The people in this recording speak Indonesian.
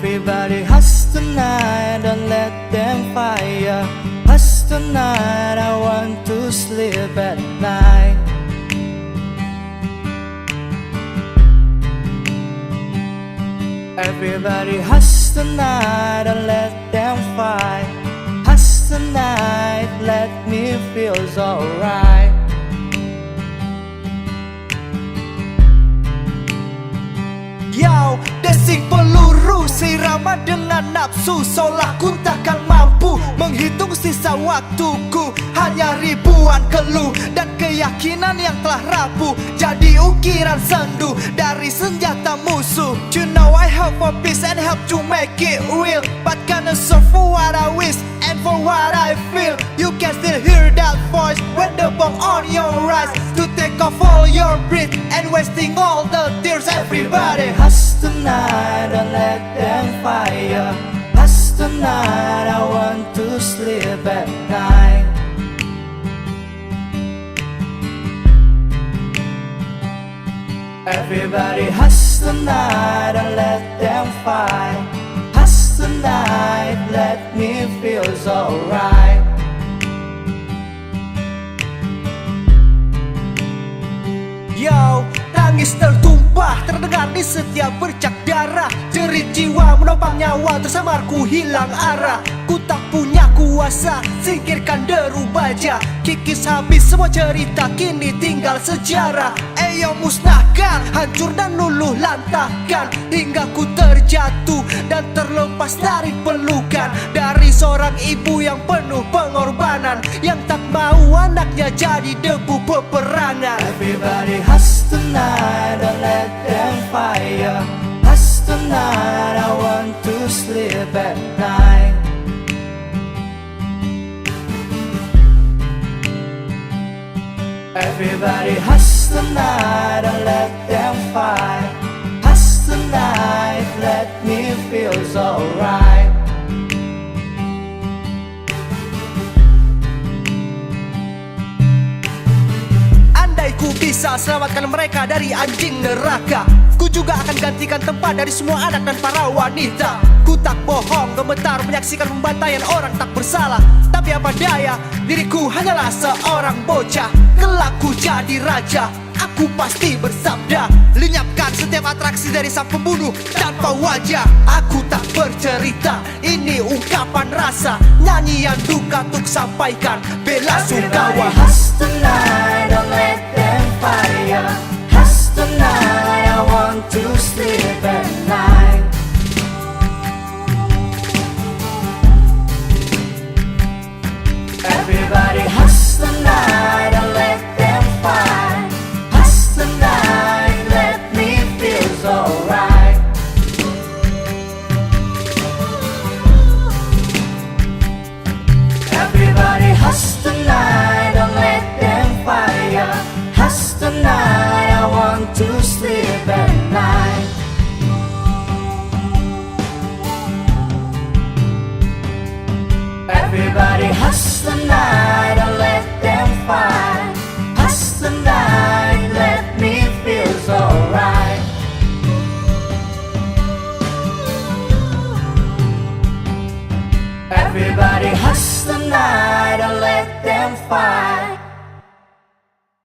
Everybody hustle tonight, don't let them fire. Hustle tonight, I want to sleep at night. Everybody hustle tonight, don't let them fight. Hustle tonight, let me feel alright. Yo, desing peluru sirama dengan nafsu. Seolah ku takkan mampu menghitung sisa waktuku. Hanya ribuan keluh dan keyakinan yang telah rapuh jadi ukiran sendu dari senjata musuh. You know I hope for peace and help to make it real, but gonna serve for what I wish and for what I feel. You can still hear that voice when the bomb on your eyes, to take off all your breath and wasting all the tears. Everybody hustle tonight, don't let them fire. Hustle tonight, I want to sleep at night. Everybody hustle tonight, don't let them fight. Hustle tonight, let me feel alright. Yo, tangis tertumpah terdengar di setiap bercak darah. Jerit jiwa menopang nyawa, tersamarku hilang arah. Ku tak punya kuasa, singkirkan deru baja. Kikis habis semua cerita, kini tinggal sejarah. Eyo musnahkan, hancur dan luluh lantahkan, hingga ku terjatuh dan terlepas dari pelukan dari seorang ibu yang penuh pengorbanan, yang tak mau anaknya jadi debu peperangan. Everybody hustle tonight, don't let them fire. Hustle tonight, I want to sleep at night. Everybody hustle tonight, don't let them fight. Hustle tonight, let me feel alright. Andai ku bisa selamatkan mereka dari anjing neraka, ku juga akan gantikan tempat dari semua anak dan para wanita. Ku tak bohong, gemetar menyaksikan pembantaian orang tak bersalah. Tapi apa daya, diriku hanyalah seorang bocah. Kelak ku jadi raja, aku pasti bersabda. Lenyapkan setiap atraksi dari sang pembunuh tanpa wajah. Aku tak bercerita, ini ungkapan rasa. Nyanyian duka untuk sampaikan bela sungkawa. Hustle tonight, don't let them fire. Hustle tonight, I want to sleep at night. Everybody hustle tonight, don't let them fight. Hustle tonight, let me feel alright. Everybody hustle tonight, don't let them fire. Hustle tonight, I want to sleep at night. Everybody hustle tonight, don't let them fight. Hustle tonight, let me feel alright. Everybody hustle tonight, don't let them fight.